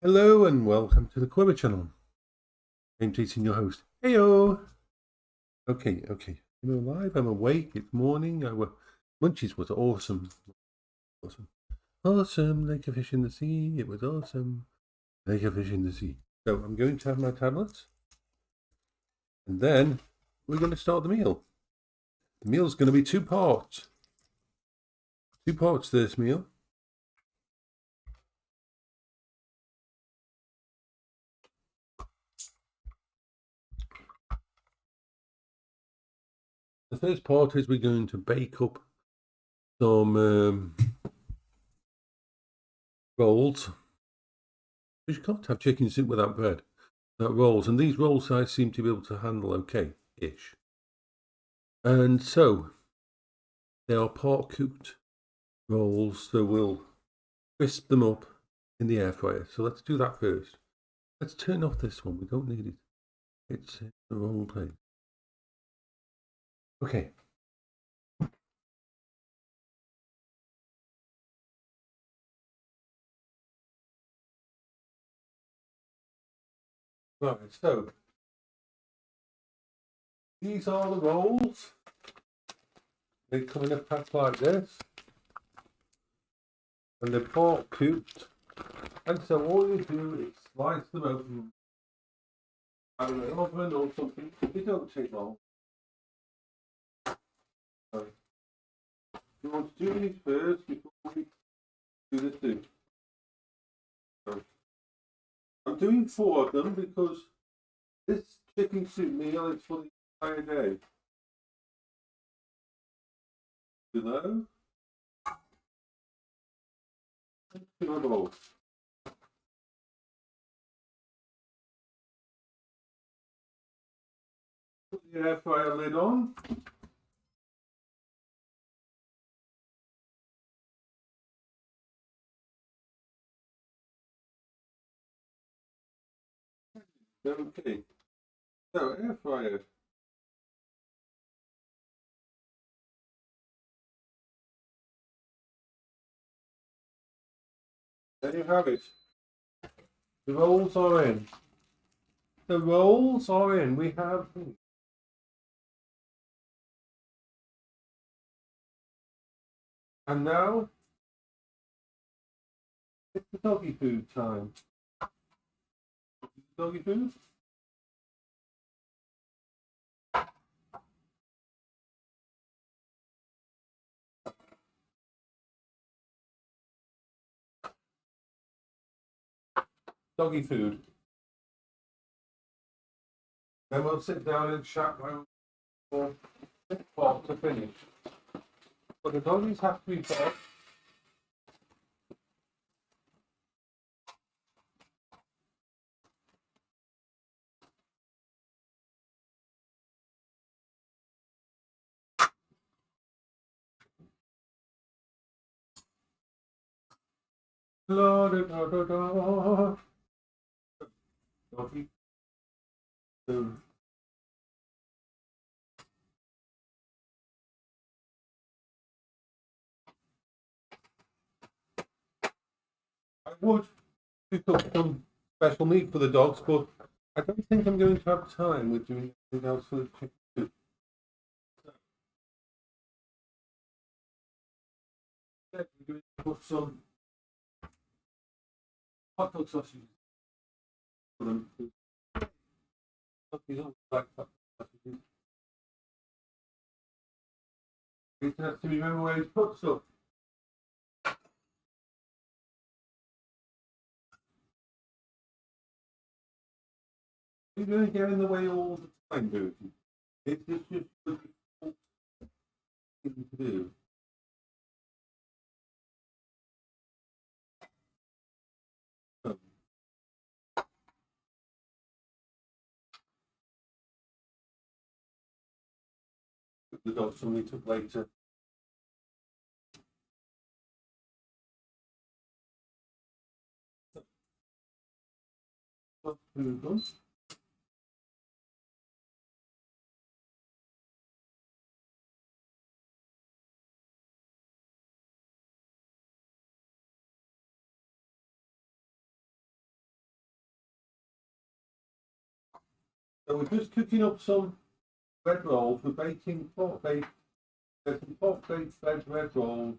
Hello and welcome to the Quiver channel. I'm Jason, your host. Heyo! Okay. I'm alive, I'm awake, it's morning. Munchies was awesome. Awesome, like a fish in the sea. It was awesome, like a fish in the sea. So I'm going to have my tablets, and then we're going to start the meal. The meal's going to be two parts. Two parts to this meal. The first part is we're going to bake up some rolls. Because you can't have chicken soup without bread. Rolls, and these roll size seem to be able to handle okay-ish. And so they are part cooked rolls, so we'll crisp them up in the air fryer. So let's do that first. Let's turn off this one, we don't need it. It's in the wrong place. Okay. Right, so these are the rolls. They come in a pack like this. And they're part cooked. And so all you do is slice them open out of an oven or something. They don't take long. So you want to do these first before we do the soup. So I'm doing 4 of them because this chicken soup meal is for the entire day. Below, 2 eyeballs. Put the air fryer lid on. Okay. So air fryer. There you have it. The rolls are in. The rolls are in. We have. And now it's the doggy food time. Doggy food. Doggy food. Then we'll sit down and chat for part to finish. But the doggies have to be fed. La da da da da. Doggy food. I would pick up some special meat for the dogs, but I don't think I'm going to have time with doing anything else for the chicken soup. We're going to put some hot dog sausages for them. Doggies don't like hot dog sausages. He has to remember where he's put stuff. You're going to get in the way all the time, dude. It's just a difficult thing to do. So, the dogs only took later. Food. So we're just cooking up some bread rolls. We're baking there's some pork baked bread rolls.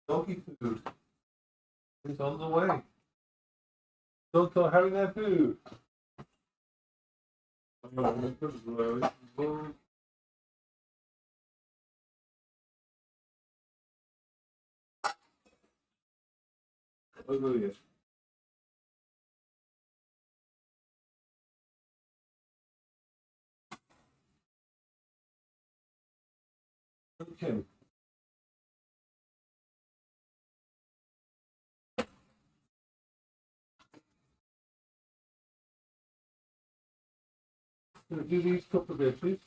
Doggy food is on the way. Dogs are having their food. Okay. Gonna do these couple of dishes.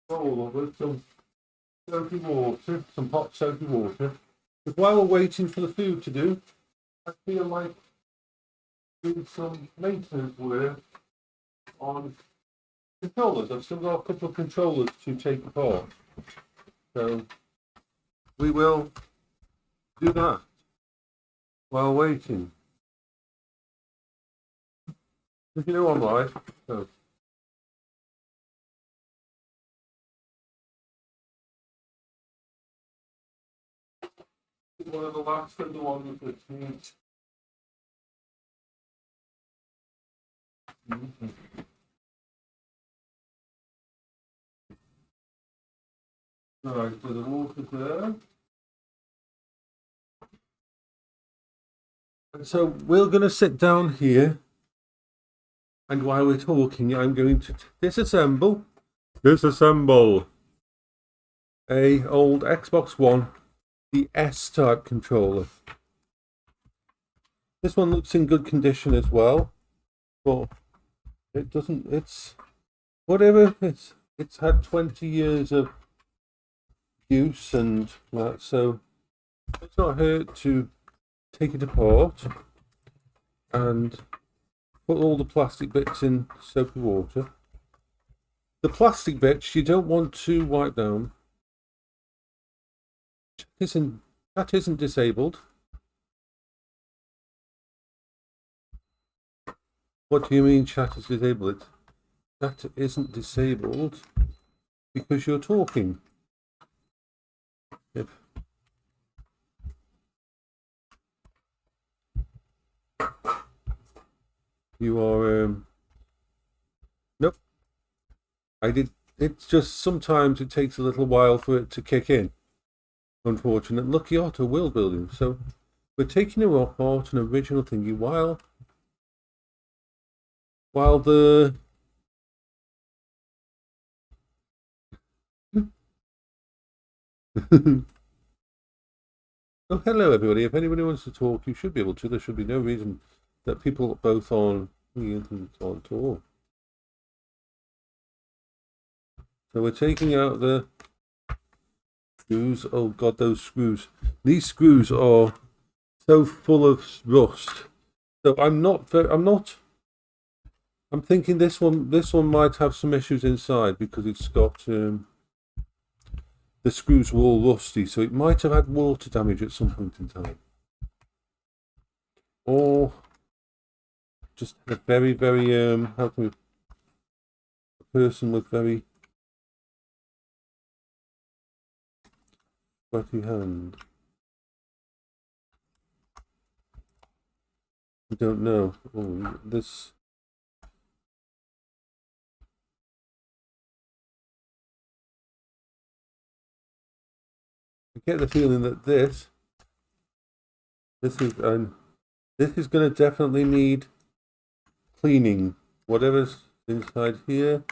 Bowl with some soapy water, some hot soapy water. But while we're waiting for the food to do, I feel like doing some maintenance work on controllers. I've still got a couple of controllers to take apart. So we will do that while waiting. If you know what I'm like. So. One of the last of the ones that needs. Alright, so the water's there. And so we're going to sit down here, and while we're talking, I'm going to disassemble a old Xbox One, the S-type controller. This one looks in good condition as well, but it doesn't. It's whatever. It's had 20 years of use and that, so it's not hurt to take it apart and put all the plastic bits in soapy water. The plastic bits you don't want to wipe down. That isn't disabled. What do you mean chat is disabled? That isn't disabled because you're talking. If you are nope. I did. It's just sometimes it takes a little while for it to kick in. Unfortunate. Lucky Otto will building. So we're taking it apart an original thingy while the oh, hello everybody. If anybody wants to talk, you should be able to. There should be no reason that people both on the internet can't talk. So we're taking out the screws. Oh god, those screws. These screws are so full of rust. So I'm thinking this one might have some issues inside because it's got the screws were all rusty, so it might have had water damage at some point in time. Or just a very, very how can we, a person with very sweaty hand. We don't know. Oh, this get the feeling that this is going to definitely need cleaning. Whatever's inside here.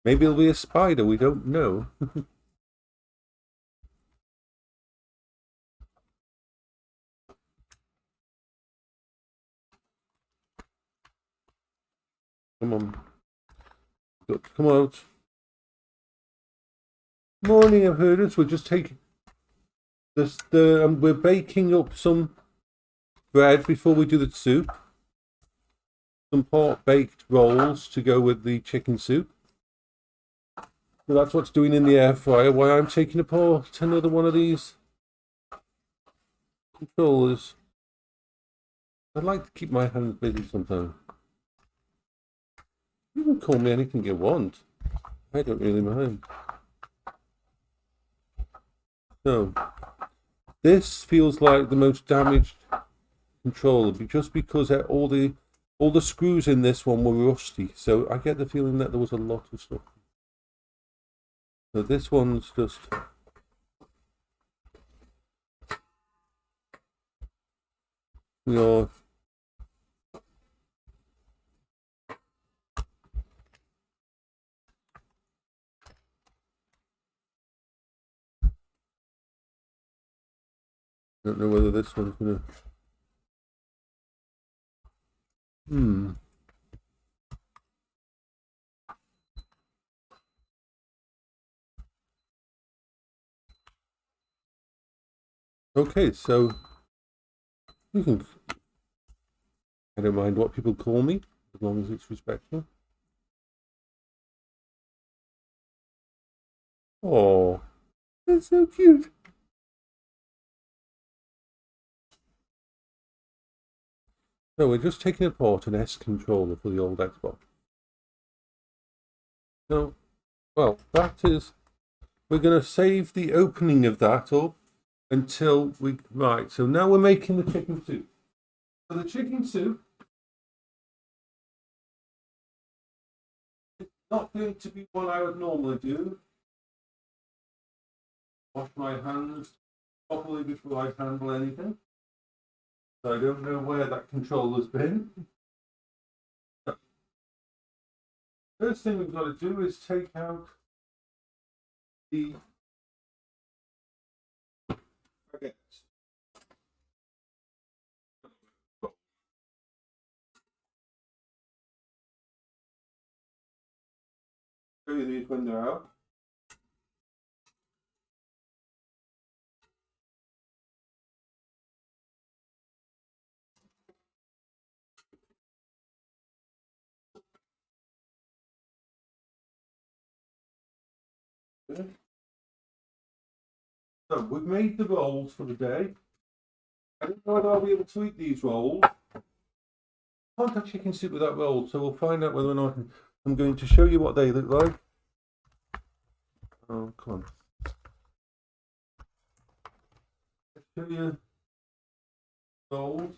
Maybe it'll be a spider. We don't know. Come on. Come out. Morning, I've heard us. We're just taking this. We're baking up some bread before we do the soup. Some pork baked rolls to go with the chicken soup. So that's what's doing in the air fryer. Why I'm taking apart another one of these controllers. I'd like to keep my hands busy sometimes. You can call me anything you want. I don't really mind. So, this feels like the most damaged controller, just because all the screws in this one were rusty. So I get the feeling that there was a lot of stuff. So this one's just. We are. I don't know whether this one's gonna. Okay, so you can. I don't mind what people call me, as long as it's respectful. Oh, that's so cute. So we're just taking apart an S controller for the old Xbox. So, well, that is. We're going to save the opening of that up until we. Right, so now we're making the chicken soup. So the chicken soup is not going to be what I would normally do. Wash my hands properly before I handle anything. So I don't know where that controller's been. First thing we've got to do is take out the baguettes. Show you these when they're out. So we've made the rolls for the day. I don't know whether I'll be able to eat these rolls. I can't have chicken soup without rolls, so we'll find out whether or not I'm going to show you what they look like. Oh, come on. Let's show you rolls.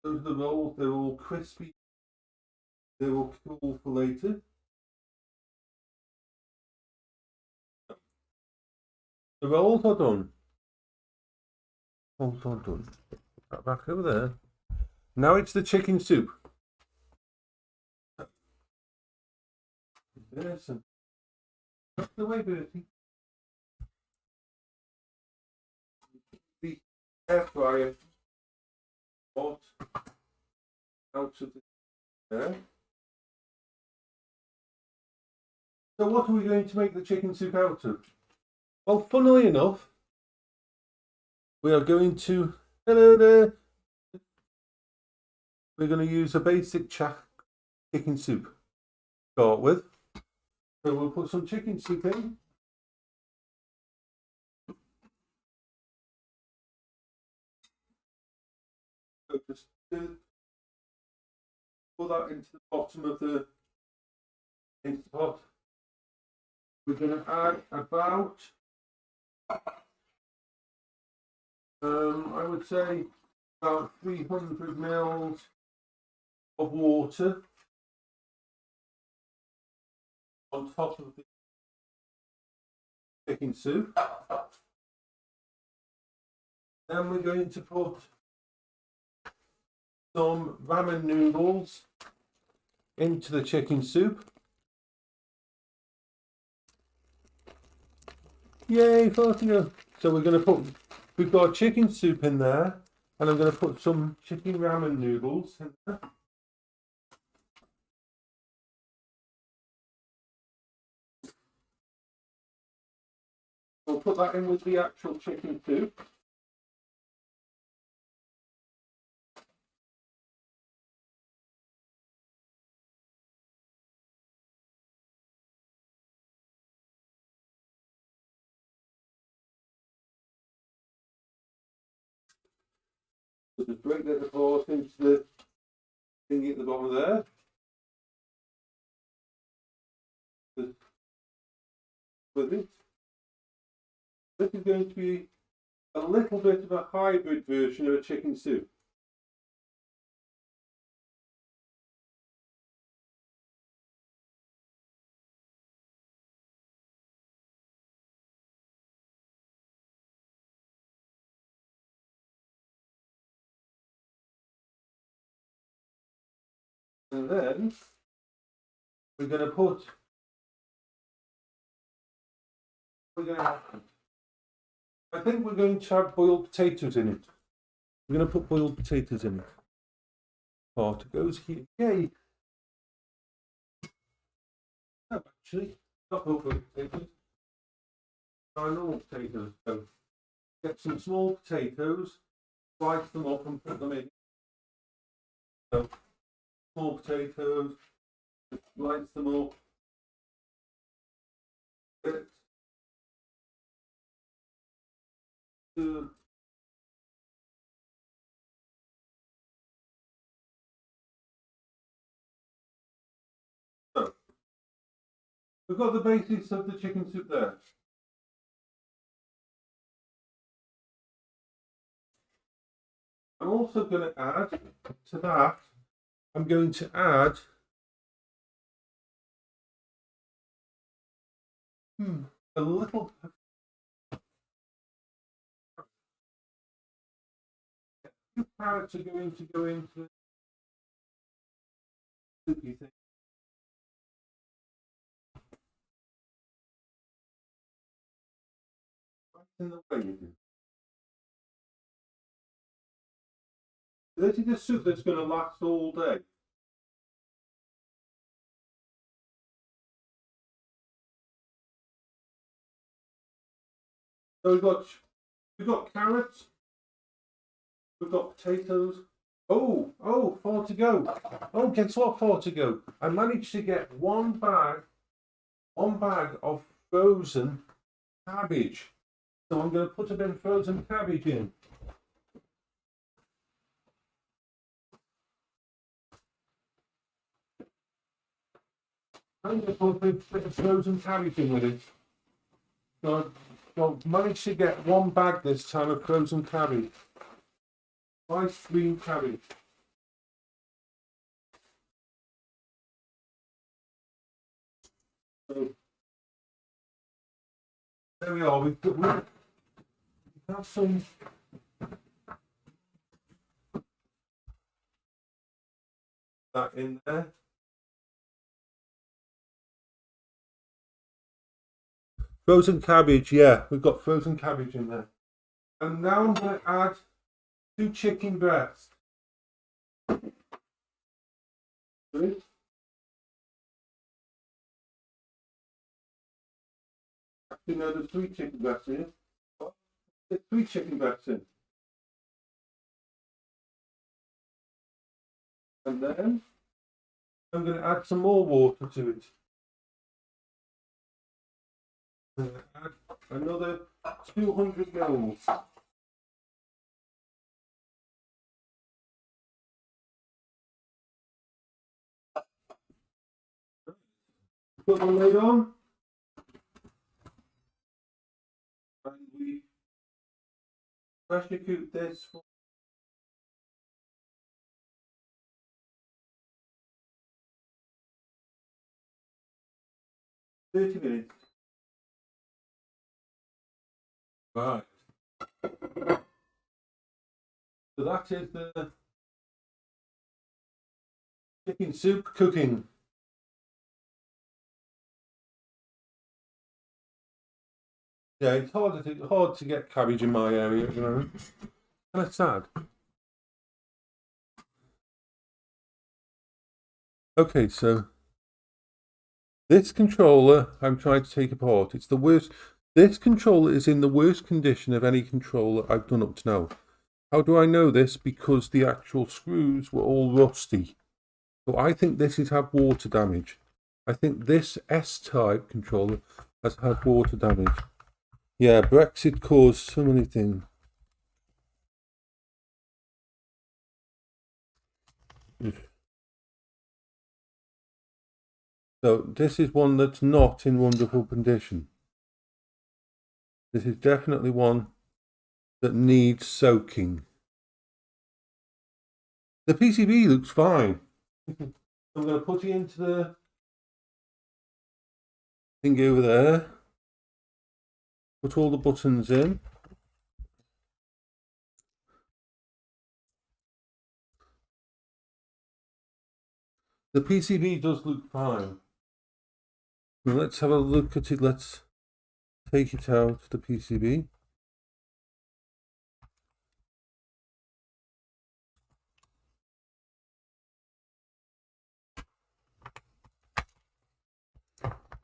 Those are the rolls, they're all crispy. They will cool for later. The rolls are done. Rolls are done. Put that back over there. Now it's the chicken soup. Yes, and that's the way, Bertie. The air fryer hot out of the air. So what are we going to make the chicken soup out of? Well, funnily enough, we are going to, hello there, we're going to use a basic chicken soup to start with. So we'll put some chicken soup in. So just put that into the bottom of the pot. We're going to add about, I would say, about 300 mils of water on top of the chicken soup. Then we're going to put some ramen noodles into the chicken soup. Yay, 40 go. So we've got chicken soup in there, and I'm going to put some chicken ramen noodles in there. We'll put that in with the actual chicken soup. So just break that apart into the thingy at the bottom there. With it. This is going to be a little bit of a hybrid version of a chicken soup. And then we're going to put, I think we're going to have boiled potatoes in it. We're going to put boiled potatoes in it. Part goes here. Yay! No, actually, not boiled potatoes. Normal potatoes. So get some small potatoes, slice them up and put them in. So small potatoes, slice them up. Get to so we've got the basics of the chicken soup there. I'm also going to add to that, I'm going to add a little carrots are going to go into the soupy thing. Right in the way you do. This is a soup that's going to last all day. So we've got carrots, we've got potatoes. Oh, 4 to go. Oh, guess what? 4 to go. I managed to get one bag of frozen cabbage. So I'm going to put a bit of frozen cabbage in. I'm going to put a bit of frozen cabbage in with it. So I've managed to get one bag this time of frozen cabbage. Nice green cabbage. So there we are. We have some that in there. Frozen cabbage, yeah, we've got frozen cabbage in there. And now I'm going to add 2 chicken breasts. Good. Actually, no, there's 3 chicken breasts in. There's 3 chicken breasts in. And then I'm going to add some more water to it. I'm going to add another 200 mils. Put the lid on. And we pressure cook this for 30 minutes. Right. So that is the chicken soup cooking. Yeah, it's hard to get cabbage in my area at the moment. Kind of sad. Okay, so this controller I'm trying to take apart. It's the worst. This controller is in the worst condition of any controller I've done up to now. How do I know this? Because the actual screws were all rusty. So I think this has had water damage. I think this S-type controller has had water damage. Yeah, Brexit caused so many things. So this is one that's not in wonderful condition. This is definitely one that needs soaking. The PCB looks fine. I'm going to put it into the thing over there. Put all the buttons in. The PCB does look fine. Now let's have a look at it. Let's take it out, the PCB.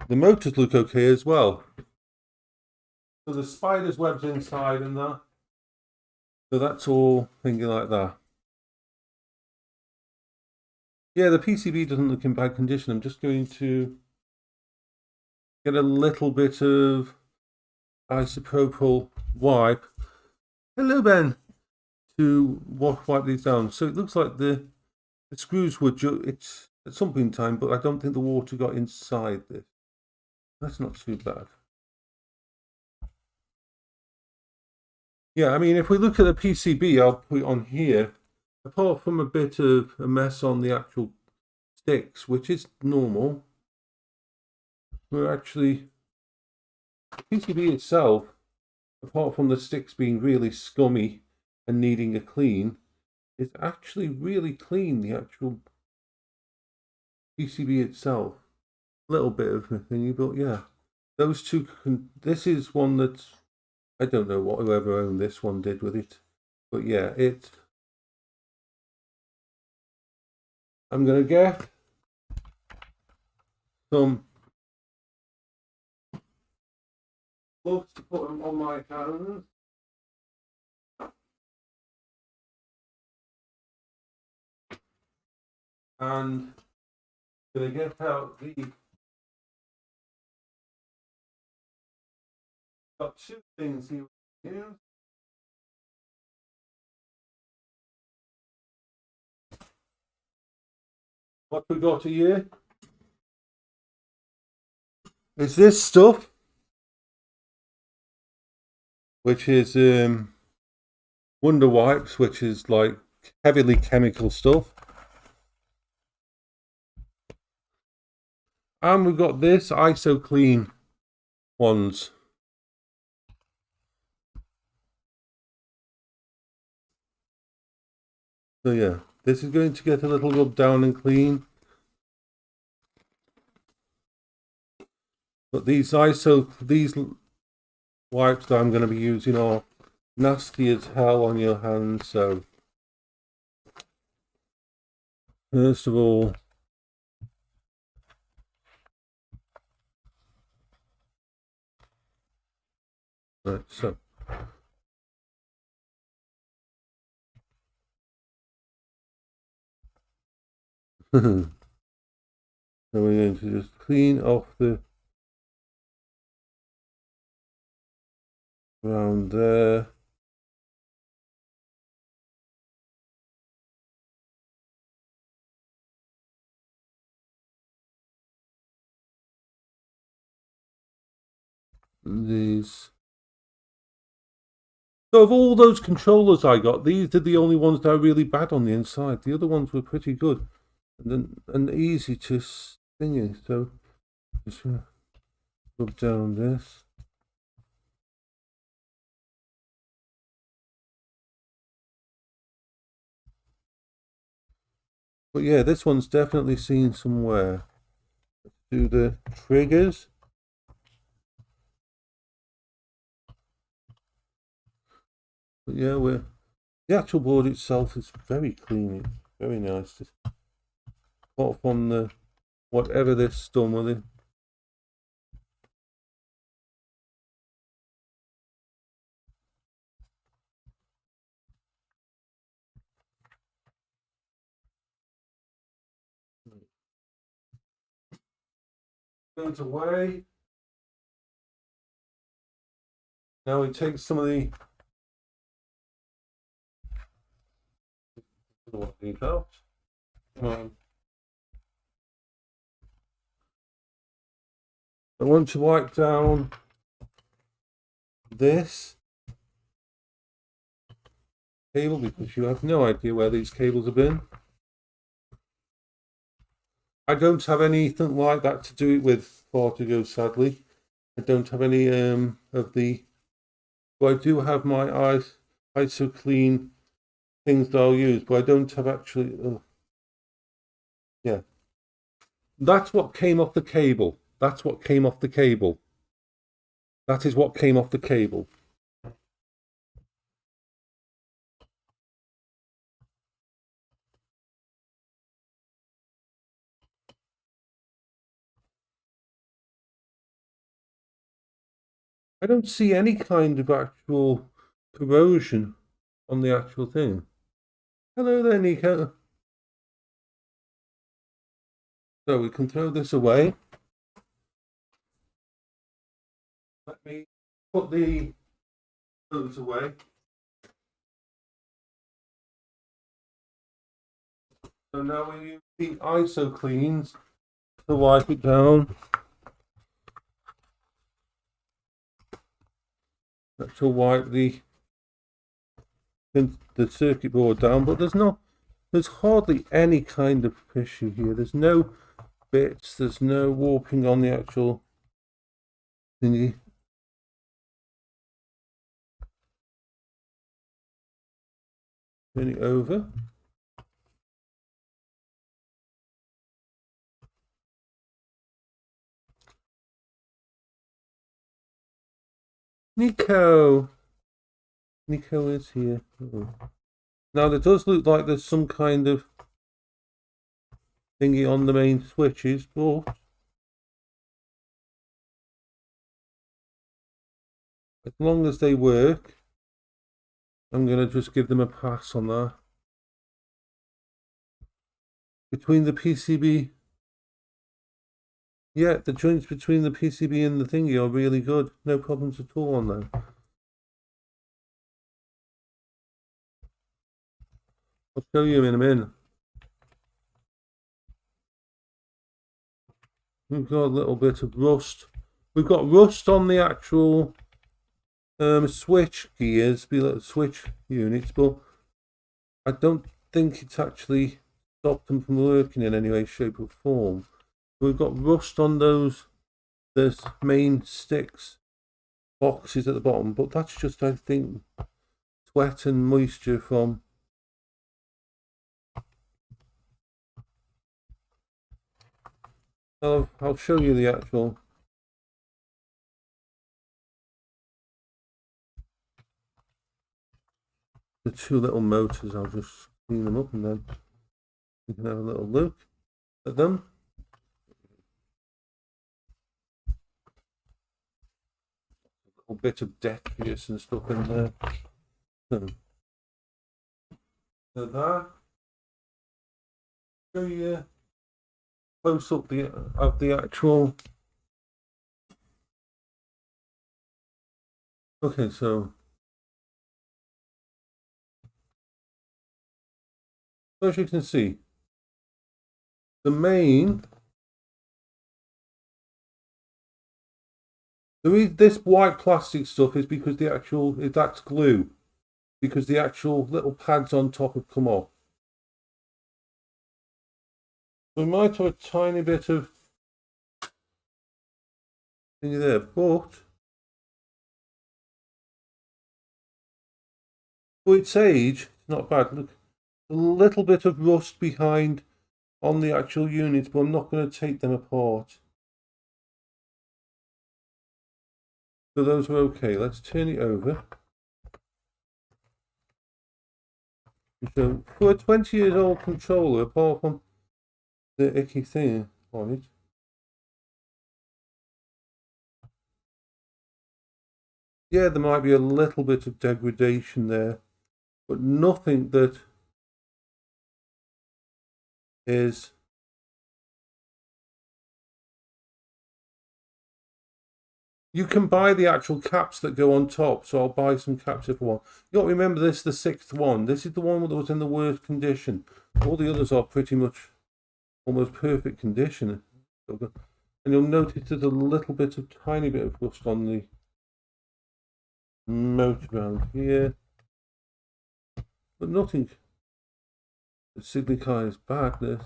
The motors look okay as well. So the spider's web's inside and that. So that's all thinking like that. Yeah, the PCB doesn't look in bad condition. I'm just going to get a little bit of isopropyl wipe. Hello, Ben. To wipe these down. So it looks like the screws were it's at some point in time, but I don't think the water got inside this. That's not too bad. Yeah, I mean, if we look at the PCB, I'll put it on here. Apart from a bit of a mess on the actual sticks, which is normal, we're actually, the PCB itself, apart from the sticks being really scummy and needing a clean, is actually really clean, the actual PCB itself. A little bit of a thingy, but yeah. Those two, this is one that's, I don't know what whoever owned this one did with it, but yeah, I'm going to get some gloves to put them on my hands. And going to get out the, got two things here. What we got here is this stuff, which is Wonder Wipes, which is like heavily chemical stuff. And we've got this ISO clean ones. So yeah, this is going to get a little rub down and clean. But these wipes that I'm going to be using are nasty as hell on your hands. So first of all, right, so so we're going to just clean off the around there. These. So of all those controllers I got, these are the only ones that are really bad on the inside. The other ones were pretty good and easy to sing. So just rub down this. But yeah, this one's definitely seen some wear. Let's do the triggers. But yeah, the actual board itself is very clean. It's very nice. Apart from the whatever this done with it. Goes away. Now we take some of the out. Come on. I want to wipe down this cable because you have no idea where these cables have been. I don't have anything like that to do it with Fortigo, sadly. I don't have any of the, but I do have my ISO clean things that I'll use, but I don't have actually, yeah. That's what came off the cable. That's what came off the cable. That is what came off the cable. I don't see any kind of actual corrosion on the actual thing. Hello there, Nico. So we can throw this away. Let me put the those away. So now we use the ISO cleans to wipe it down. That will wipe the circuit board down, but there's hardly any kind of issue here. There's no bits, there's no warping on the actual thingy. Turn it over. Nico is here. Oh. Now there does look like there's some kind of thingy on the main switches, but as long as they work, I'm going to just give them a pass on that. Between the PCB, yeah, the joints between the PCB and the thingy are really good. No problems at all on them. I'll show you in a minute. We've got a little bit of rust. We've got rust on the actual switch gears, switch units, but I don't think it's actually stopped them from working in any way, shape, or form. We've got rust on those main sticks boxes at the bottom, but that's just, I think, sweat and moisture from I'll show you the actual the two little motors. I'll just clean them up and then you can have a little look at them. A bit of deck pierce and stuff in there. So that show you close up of the actual. Okay, so as you can see, the main. This white plastic stuff is because that's glue, because the actual little pads on top have come off. We might have a tiny bit of thingy there, but for its age, it's not bad. Look, a little bit of rust behind on the actual units, but I'm not going to take them apart. So those are okay. Let's turn it over. So for a 20-year-old controller, apart from the icky thing on it, yeah, there might be a little bit of degradation there, but nothing that is you can buy the actual caps that go on top, so I'll buy some caps if I want. You got to remember this is the 6th one. This is the one that was in the worst condition. All the others are pretty much almost perfect condition. And you'll notice there's a little bit of tiny bit of rust on the motor around here. But nothing that signifies badness.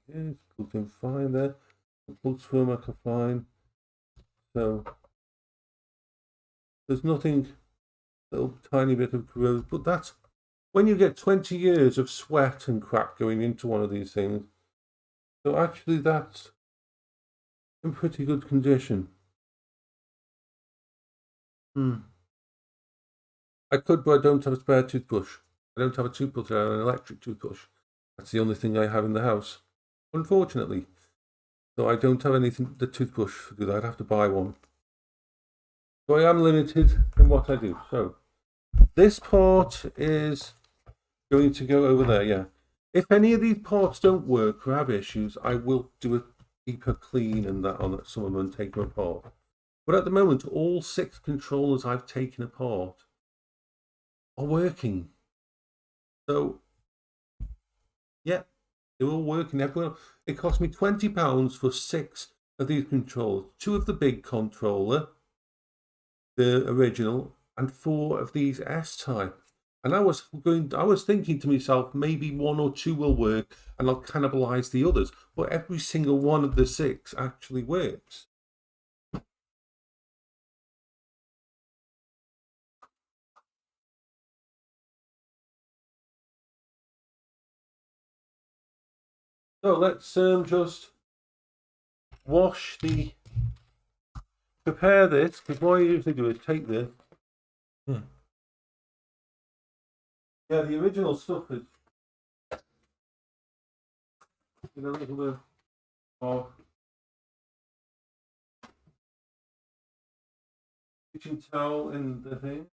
Yeah, it's plugged in fine there. The plugs firm are fine. So there's nothing, little tiny bit of growth, but that's when you get 20 years of sweat and crap going into one of these things. So actually that's in pretty good condition. I could, but I don't have a spare toothbrush. I don't have a toothbrush, I have an electric toothbrush. That's the only thing I have in the house, unfortunately. So I don't have anything, the toothbrush to do that. I'd have to buy one. So I am limited in what I do. So this part is going to go over there, yeah. If any of these parts don't work or have issues, I will do a deeper clean and that on some of them and take them apart. But at the moment, all 6 controllers I've taken apart are working. So, yeah, they're all working. Everyone, it cost me £20 for 6 of these controllers. 2 of the big controller, the original, and 4 of these S-type. And I was thinking to myself, maybe 1 or 2 will work and I'll cannibalize the others. But every single one of the 6 actually works. So let's just prepare this, because what I usually do is take this. Yeah, the original stuff is in a little bit of kitchen towel in the thing.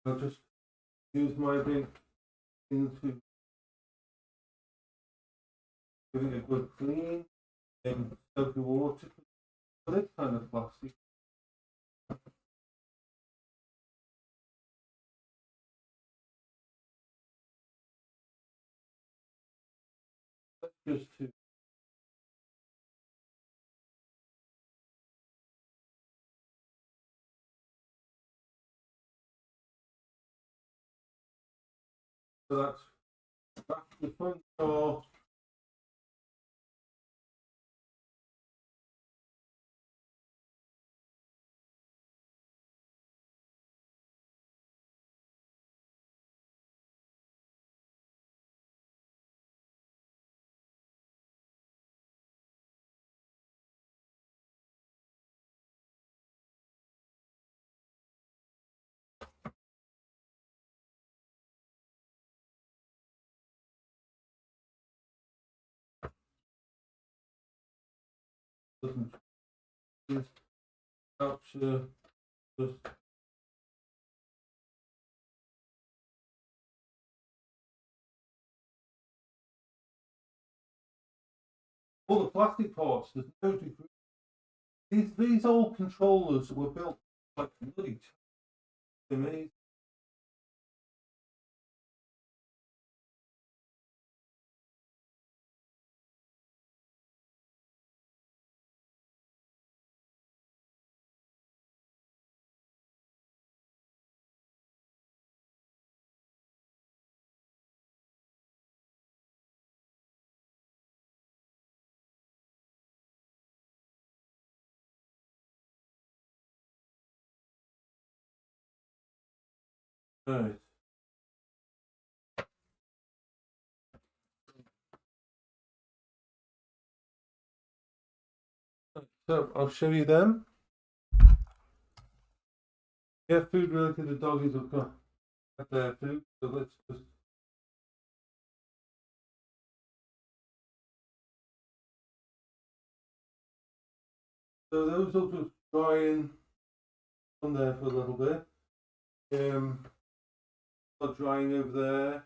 I'll just use my big thing to give it a good clean in soapy water. For this kind of plastic, just to so that's the front door. Doesn't just capture just all the plastic parts. There's no degree. These old controllers were built like bloody amazing. Right. So I'll show you them. Yeah, food related. The doggies have got their food. So let's just. So those will just drying on there for a little bit. Drying over there.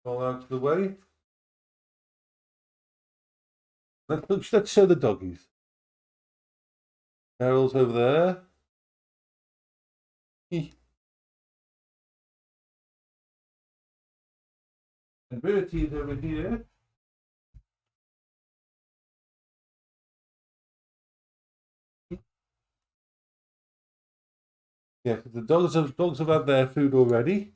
All out of the way. Let's show the doggies. Carol's over there. And Bertie's over here. Yeah, the dogs have had their food already.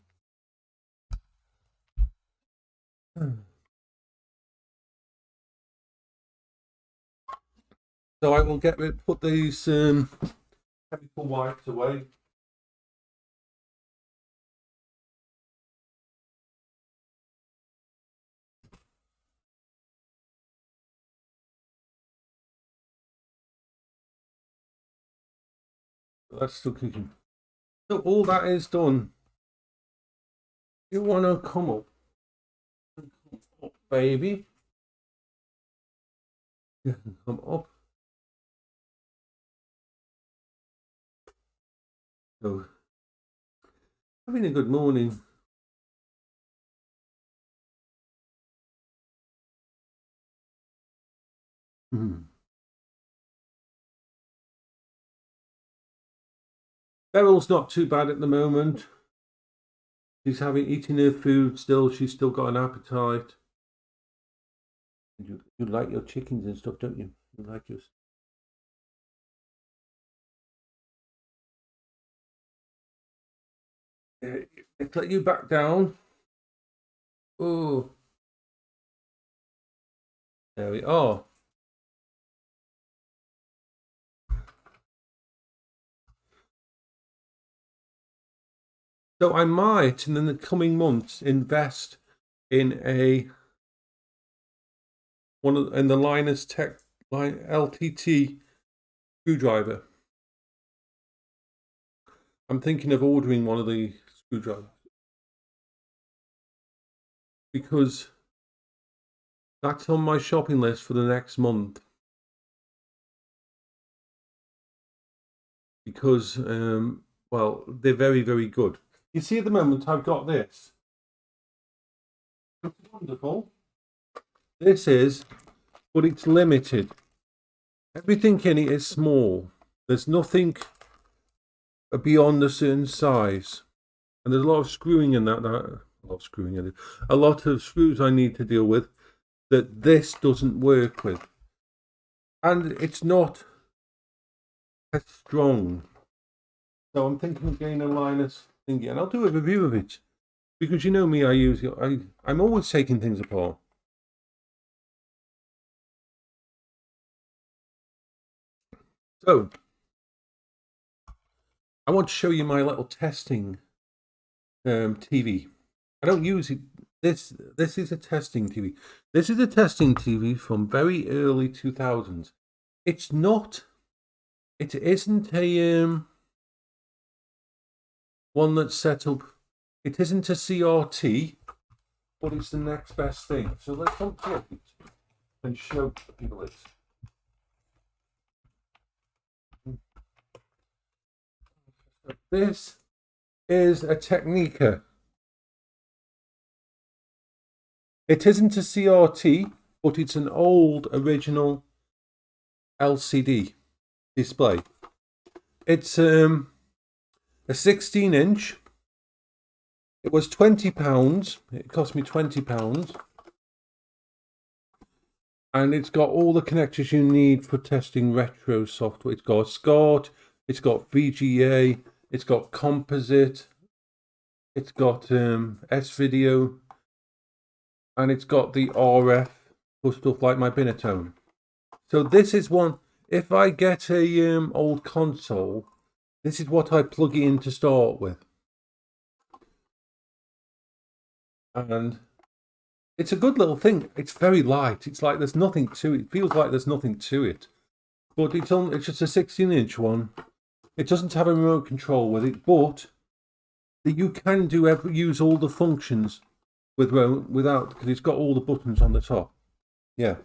So I will put these chemical wipes away. That's still cooking. So all that is done. You want to come up, baby? You can come up. So, having a good morning. Beryl's not too bad at the moment. She's eating her food still. She's still got an appetite. You like your chickens and stuff, don't you? You like your. Let's let you back down. Oh, there we are. So I might, in the coming months, invest in in the Linus Tech LTT screwdriver. I'm thinking of ordering one of the screwdrivers because that's on my shopping list for the next month. Because well, they're very, very good. You see, at the moment, I've got this. It's wonderful. This is, but it's limited. Everything in it is small. There's nothing beyond a certain size, and there's a lot of screwing in that. A lot of screws I need to deal with that this doesn't work with, and it's not as strong. So I'm thinking of getting a Linus thingy, and I'll do a review of it because you know me. I'm always taking things apart. So I want to show you my little testing TV. I don't use it. This is a testing TV. This is a testing TV from very early 2000s. It's not. It isn't a one that's set up. It isn't a CRT, but it's the next best thing. So let's unplug it and show people it. This is a Technica. It isn't a CRT, but it's an old original LCD display. It's a 16-inch. It was £20. It cost me £20. And it's got all the connectors you need for testing retro software. It's got SCART, it's got VGA, it's got composite, it's got S-Video, and it's got the RF for stuff like my Binatone. So this is one. If I get a old console, this is what I plug it in to start with, and it's a good little thing. It's very light. It's like there's nothing to it. It feels like there's nothing to it, but it's just a 16-inch one. It doesn't have a remote control with it, but you can use all the functions without, because it's got all the buttons on the top. Yeah,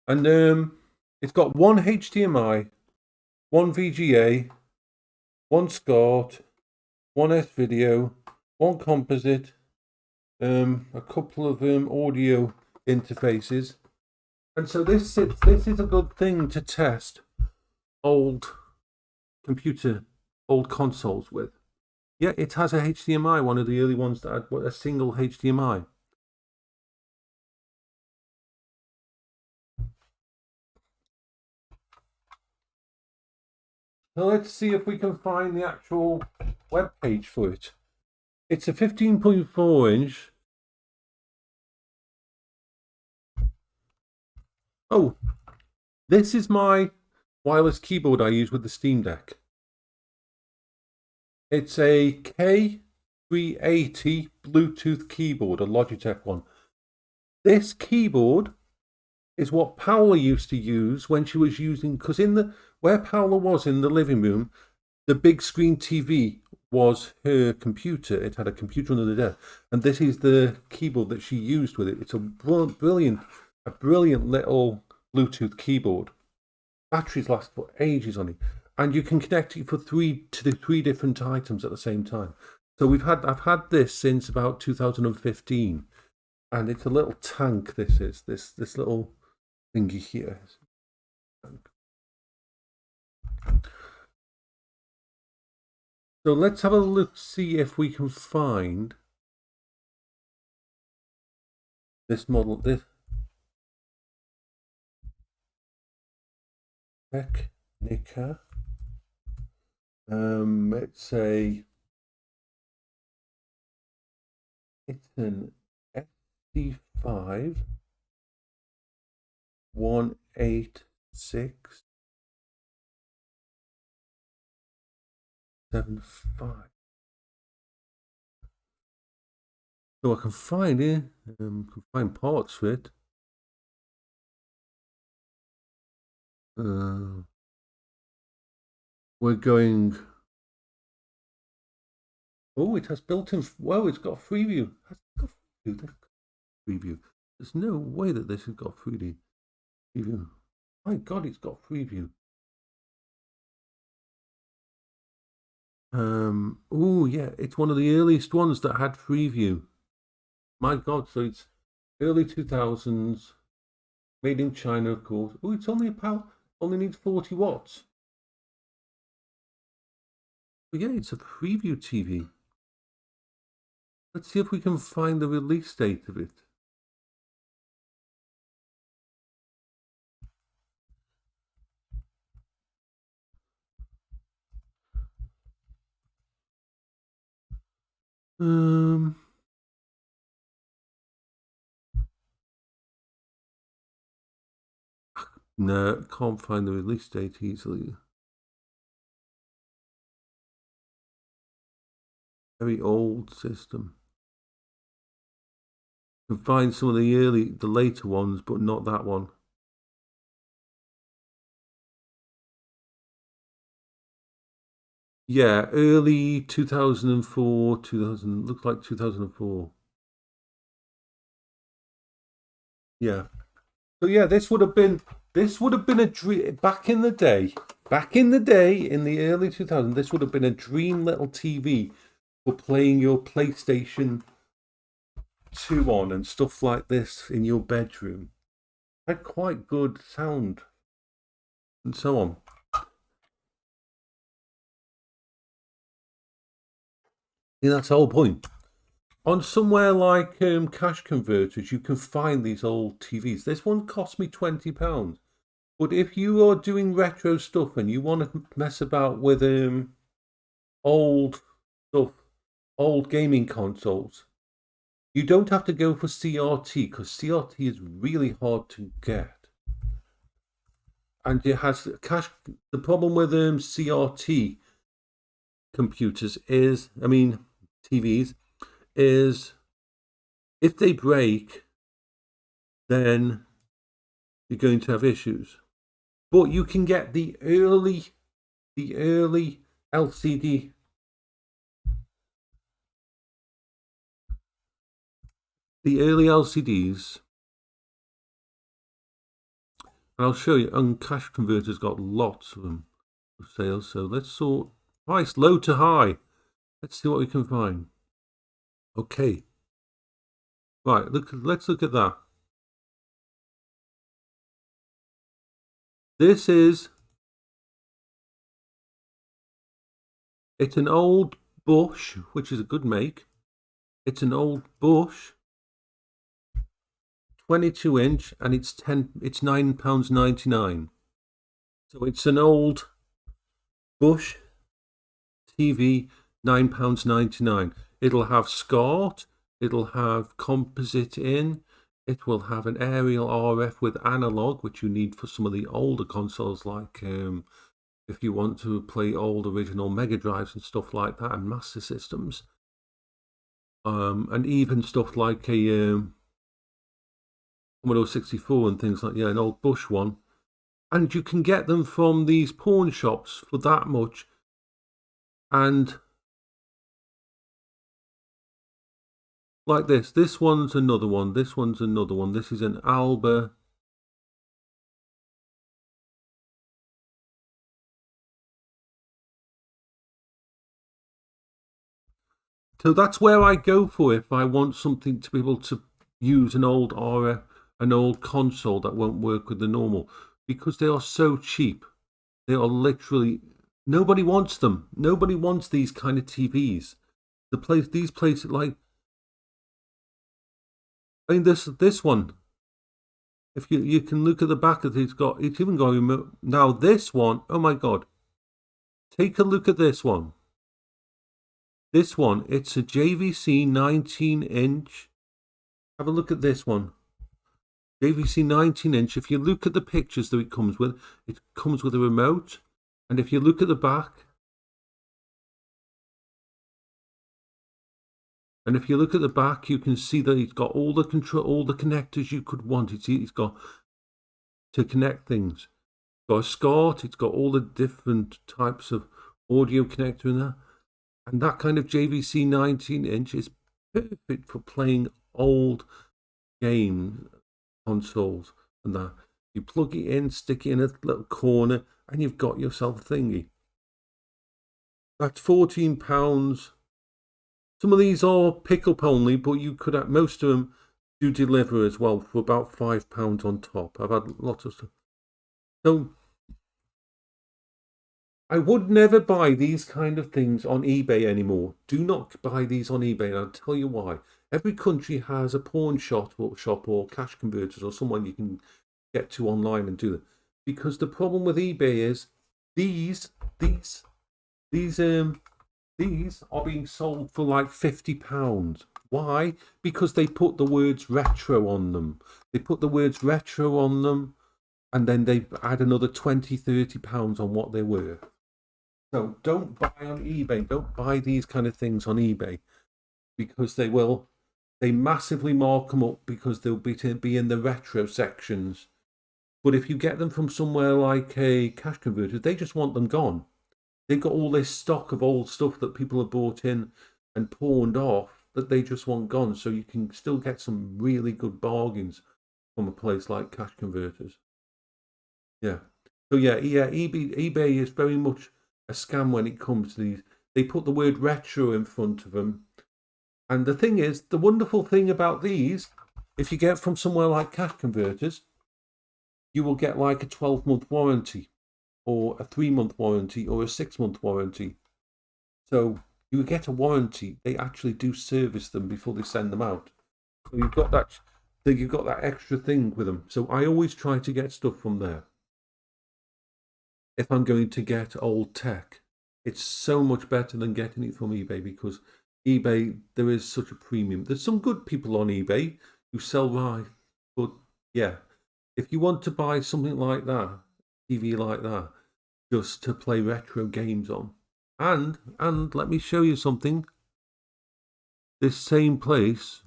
and it's got one HDMI, one VGA, one SCART, one S-Video, one composite, a couple of audio interfaces, and so this is a good thing to test old consoles with. Yeah, it has a HDMI, one of the early ones that had a single HDMI. So let's see if we can find the actual web page for it. It's a 15.4 inch. Oh, this is my wireless keyboard I use with the Steam Deck. It's a K380 Bluetooth keyboard, a Logitech one. This keyboard is what Paola used to use when she was using, because where Paola was in the living room, the big screen TV was her computer. It had a computer under the desk, and this is the keyboard that she used with it. It's a brilliant little Bluetooth keyboard. Batteries last for ages on it, and you can connect it to the three different items at the same time. So I've had this since about 2015, and it's a little tank. This little thingy here. So let's have a look, see if we can find this model. This Technica. It's an SD5 18675. So I can find it. Can find parts for it. We're going. Oh, it has built-in. Well, it's got Freeview. Freeview. There's no way that this has got Freeview. My God, it's got Freeview. Oh yeah, it's one of the earliest ones that had Freeview. My God, so it's early 2000s, made in China, of course. Oh, it's only only needs 40 watts. But yeah, it's a Freeview TV. Let's see if we can find the release date of it. No, can't find the release date easily. Very old system. You can find some of the later ones, but not that one. Yeah, early 2004, 2000, looks like 2004. Yeah. So yeah, this would have been a dream back in the day. Back in the day, in the early 2000s, this would have been a dream little TV for playing your PlayStation 2 on and stuff like this in your bedroom. Had quite good sound and so on. Yeah, that's the whole point. On somewhere like Cash Converters, you can find these old TVs. This one cost me £20. But if you are doing retro stuff and you want to mess about with old stuff, old gaming consoles, You don't have to go for CRT because CRT is really hard to get. And it has cache. The problem with CRT computers is, I mean, TVs, is if they break, then you're going to have issues. But you can get the early LCD. The early LCDs, and I'll show you, and Cache Converter's got lots of them for sale. So let's sort price low to high. Let's see what we can find. Okay. Right, let's look at that. This is, it's an old Bush, which is a good make. It's an old Bush, 22-inch, and it's £9.99. So it's an old Bush TV, £9.99. It'll have SCART, it'll have composite in, it will have an aerial RF with analog, which you need for some of the older consoles, like if you want to play old original Mega Drives and stuff like that, and Master Systems, and even stuff like a Commodore 64 and things like, yeah, an old Bush one. And you can get them from these pawn shops for that much. And like this one's another one, this one's another one. This is an Alba. So that's where I go for if I want something to be able to use an old RF, an old console that won't work with the normal, because they are so cheap. They are literally, nobody wants them. Nobody wants these kind of TVs. These places, like, I mean, this one. If you can look at the back of it, it's even got a remote. Now this one, oh my God. Take a look at this one. This one, it's a JVC 19-inch. Have a look at this one. JVC 19-inch. If you look at the pictures that it comes with a remote. And if you look at the back, you can see that it's got all the connectors you could want. It's got to connect things. It's got a SCART. It's got all the different types of audio connector in there. And that kind of JVC 19-inch is perfect for playing old game consoles and that. You plug it in, stick it in a little corner, and you've got yourself a thingy. That's £14. Some of these are pick-up only, but you could have, most of them do deliver as well for about £5 on top. I've had lots of stuff. So I would never buy these kind of things on eBay anymore. Do not buy these on eBay, and I'll tell you why. Every country has a pawn shop or cash converters or someone you can get to online and do that. Because the problem with eBay is these are being sold for like £50. Why? Because they put the words retro on them. They put the words retro on them, and then they add another £20-30 on what they were. So don't buy on eBay. Don't buy these kind of things on eBay, because they massively mark them up because they'll be in the retro sections. But if you get them from somewhere like a cash converter, they just want them gone. They've got all this stock of old stuff that people have bought in and pawned off that they just want gone. So you can still get some really good bargains from a place like cash converters. Yeah. So yeah, eBay is very much a scam when it comes to these. They put the word retro in front of them. And the thing is, the wonderful thing about these, if you get from somewhere like cash converters, you will get like a 12-month warranty, or a 3-month warranty, or a 6-month warranty. So you get a warranty. They actually do service them before they send them out. So you've got that extra thing with them. So I always try to get stuff from there. If I'm going to get old tech, it's so much better than getting it from eBay, because eBay, there is such a premium. There's some good people on eBay who sell right, but yeah, if you want to buy something like that, TV like that, just to play retro games on, and let me show you something. This same place.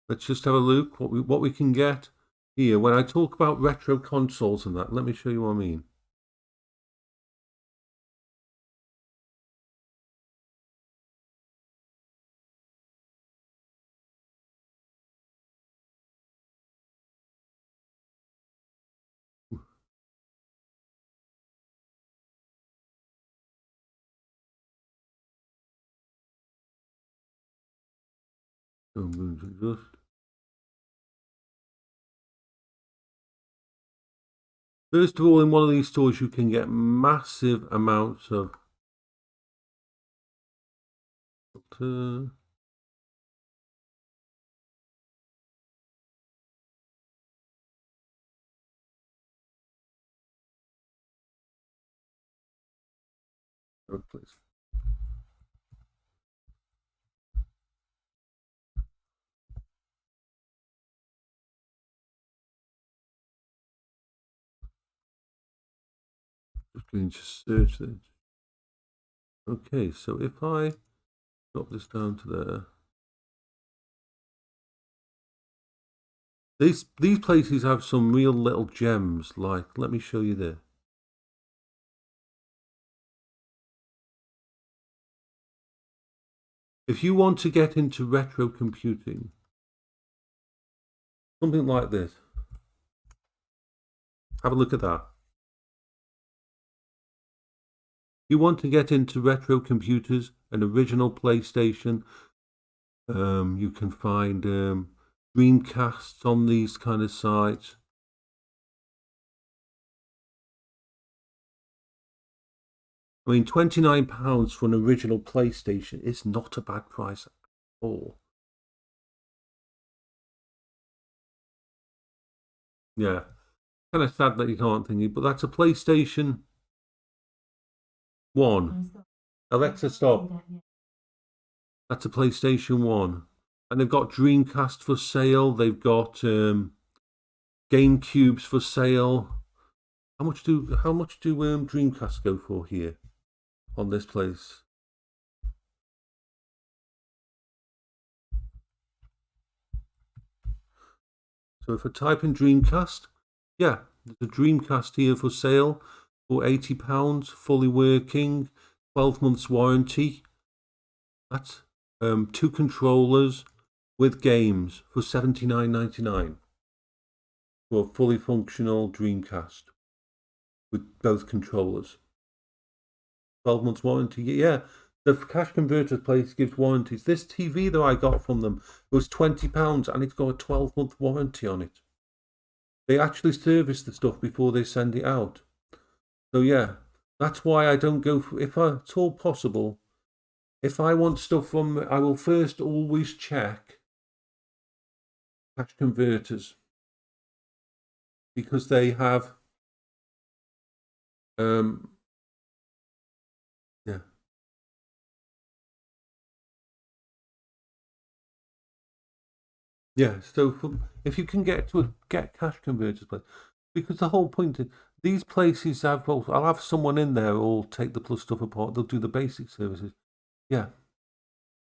Let's just have a look what we can get here. When I talk about retro consoles and that, let me show you what I mean. I'm going to just. First of all, in one of these stores, you can get massive amounts of. Please. Just going to search this. Okay, so if I drop this down to there. These places have some real little gems, like, let me show you there. If you want to get into retro computing, something like this, have a look at that. You want to get into retro computers, an original PlayStation, you can find Dreamcasts on these kind of sites. I mean, £29 for an original PlayStation is not a bad price at all. Yeah, kind of sad that you can't think it, but that's a PlayStation 1. Alexa, stop. That's a PlayStation 1. And they've got Dreamcast for sale. They've got GameCubes for sale. How much do Dreamcast go for here on this place? So if I type in Dreamcast, yeah, there's a Dreamcast here for sale for £80, fully working, 12 months warranty. That's 2 controllers with games for $79.99 for a fully functional Dreamcast with both controllers. 12 months warranty. Yeah, the cash converter place gives warranties. This TV that I got from them was £20 and it's got a 12-month warranty on it. They actually service the stuff before they send it out. So yeah, that's why I don't go for, if it's all possible, if I want stuff from, I will first always check cash converters because they have yeah. Yeah, so if you can get cash converters, because the whole point is these places have. I'll have someone in there who'll take the plus stuff apart. They'll do the basic services. Yeah,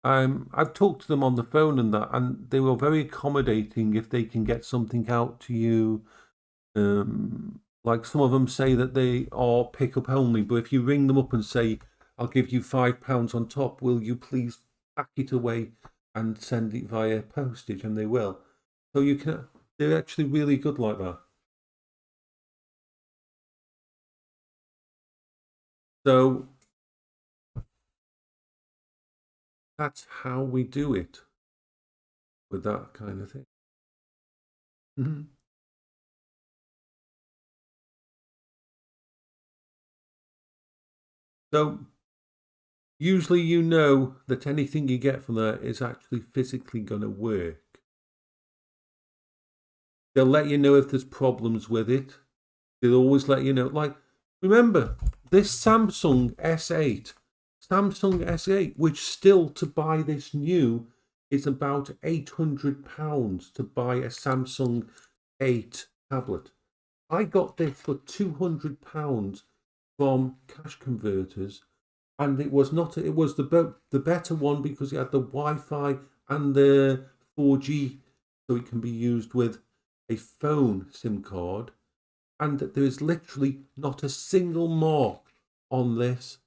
I've talked to them on the phone and that, and they were very accommodating if they can get something out to you. Like some of them say that they are pickup only, but if you ring them up and say, "I'll give you £5 on top, will you please pack it away and send it via postage?" and they will. So you can. They're actually really good like that. So that's how we do it with that kind of thing. Mm-hmm. So usually you know that anything you get from there is actually physically going to work. They'll let you know if there's problems with it. They'll always let you know. Like, remember, this Samsung S8, which still to buy this new is about £800 to buy a Samsung 8 tablet. I got this for £200 from Cash Converters, and it was the better one because it had the Wi-Fi and the 4G, so it can be used with a phone SIM card, and there is literally not a single mark on this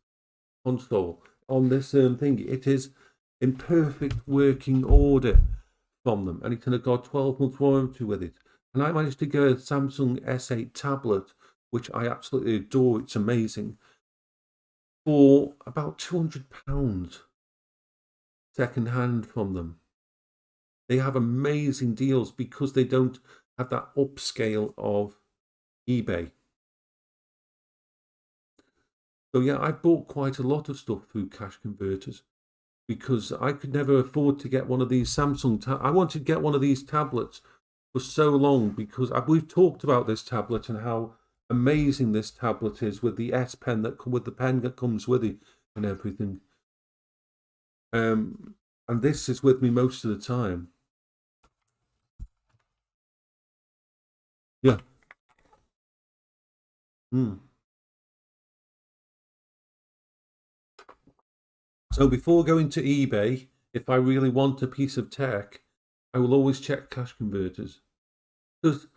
console, on this thing. It is in perfect working order from them, and it's got 12 months warranty with it. And I managed to get a Samsung S8 tablet, which I absolutely adore. It's amazing, for about £200 second hand from them. They have amazing deals because they don't have that upscale of eBay. So yeah, I bought quite a lot of stuff through Cash Converters because I could never afford to get one of these Samsung. I wanted to get one of these tablets for so long because we've talked about this tablet and how amazing this tablet is with the S Pen with the pen that comes with it and everything. And this is with me most of the time. Yeah. So before going to eBay, if I really want a piece of tech, I will always check Cash Converters, because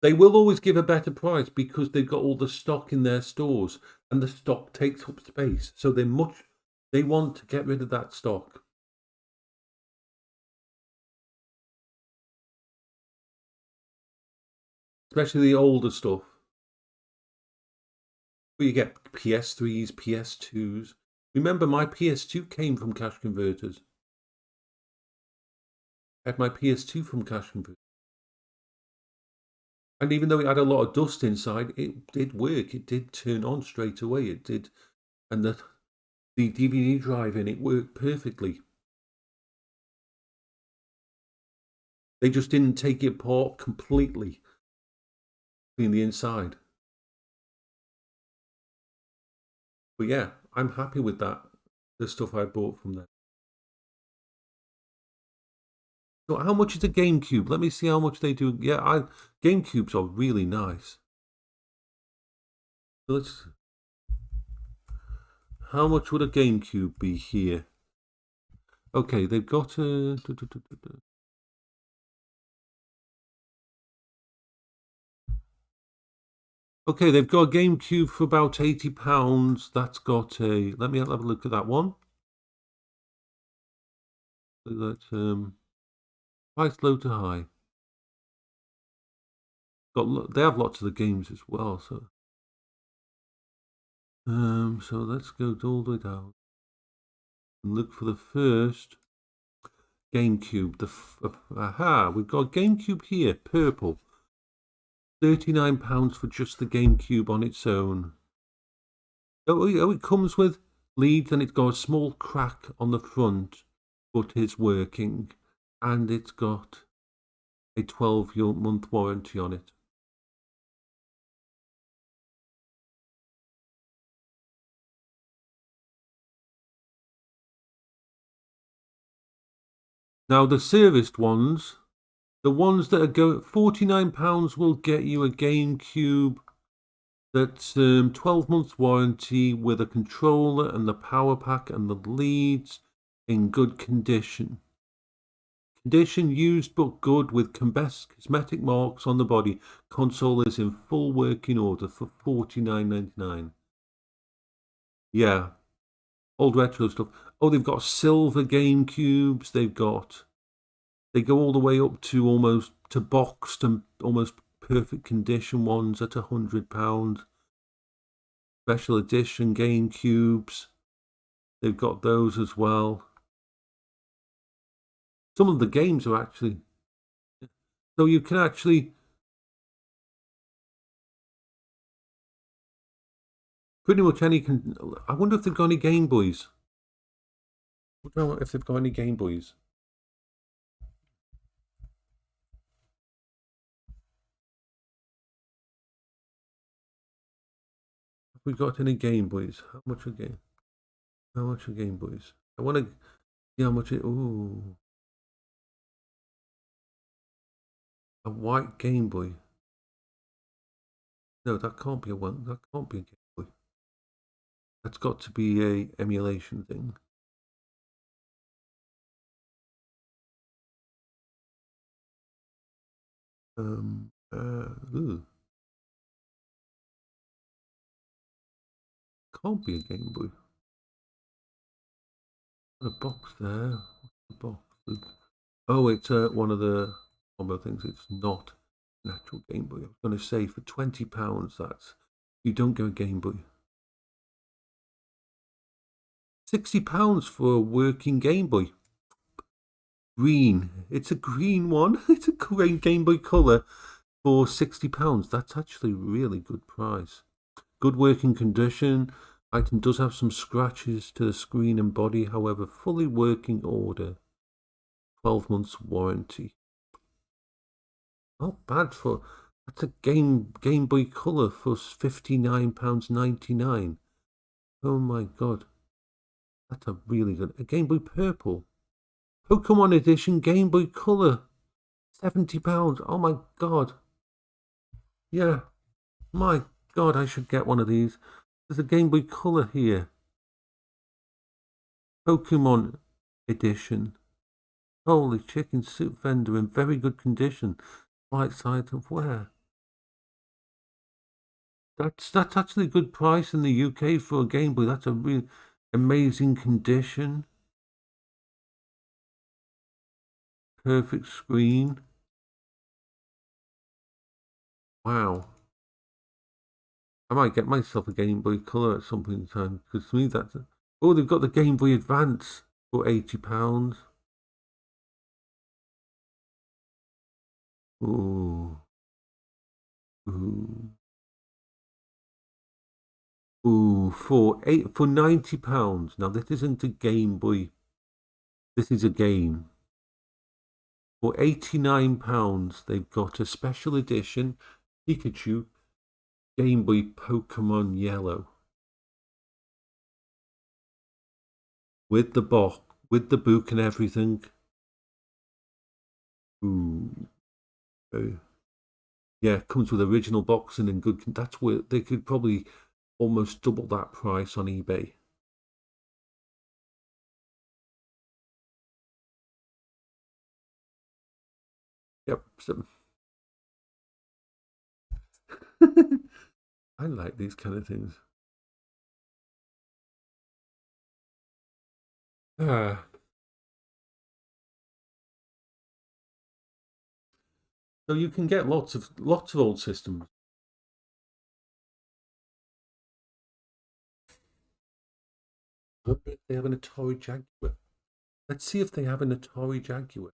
they will always give a better price because they've got all the stock in their stores and the stock takes up space. So they want to get rid of that stock. Especially the older stuff. Where you get PS3s, PS2s. Remember, my PS2 came from Cash Converters. I had my PS2 from Cash Converters. And even though it had a lot of dust inside, it did work. It did turn on straight away. It did. And the DVD drive in it worked perfectly. They just didn't take it apart completely, clean the inside. But yeah, I'm happy with that. The stuff I bought from there. So how much is a GameCube? Let me see how much they do. Yeah, GameCubes are really nice. So how much would a GameCube be here? Okay, they've got a. Okay, they've got a GameCube for about £80. That's got a. Let me have a look at that one. So that's price low to high. They have lots of the games as well. So so let's go all the way down and look for the first GameCube. We've got GameCube here, purple. £39 for just the GameCube on its own. Oh, it comes with leads and it's got a small crack on the front, but it's working, and it's got a 12-month warranty on it. Now the serviced ones, the ones that are going £49 will get you a GameCube that's 12 months warranty with a controller and the power pack and the leads in good condition. Condition used but good with cosmetic marks on the body. Console is in full working order for $49.99. Yeah, old retro stuff. Oh, they've got silver GameCubes. They go all the way up to almost to boxed and almost perfect condition ones at £100. Special edition GameCubes. They've got those as well. Some of the games are actually, so you can actually, Pretty much any. I wonder if they've got any Game Boys. I don't know if they've got any Game Boys. Have we got any Game Boys? How much are Game? How much are Game Boys? I want to. Yeah, how much? Ooh, a white Game Boy. No, that can't be a one. That can't be a Game Boy. That's got to be a emulation thing. Can't be a Game Boy. Got a box there. What's the box? Oh, it's one of the combo things. It's not an actual Game Boy. I was going to say for £20, that's you don't get a Game Boy. £60 for a working Game Boy. Green. It's a green one. It's a green Game Boy Color for £60. That's actually a really good price. Good working condition. Item does have some scratches to the screen and body, however, fully working order. 12 months warranty. Not bad for that's a Game Boy Color for £59.99. Oh my god. That's a really good a Game Boy Purple. Pokemon Edition Game Boy Color. £70. Oh my god. Yeah. My god, I should get one of these. There's a Game Boy Color here. Pokemon Edition. Holy chicken soup vendor in very good condition. Right side of where? That's actually a good price in the UK for a Game Boy. That's a really amazing condition. Perfect screen. Wow. I might get myself a Game Boy Color at some point in time because to me that's. Oh, they've got the Game Boy Advance for £80. Ooh. Ooh. Ooh, for £90. Now this isn't a Game Boy. This is a game. For £89, they've got a special edition Pikachu Game Boy Pokemon Yellow with the box, with the book and everything. Ooh. Yeah, comes with original boxing and good. That's where they could probably almost double that price on eBay. Yep. So. I like these kind of things. Ah. So you can get lots of old systems. What if they have an Atari Jaguar? Let's see if they have an Atari Jaguar.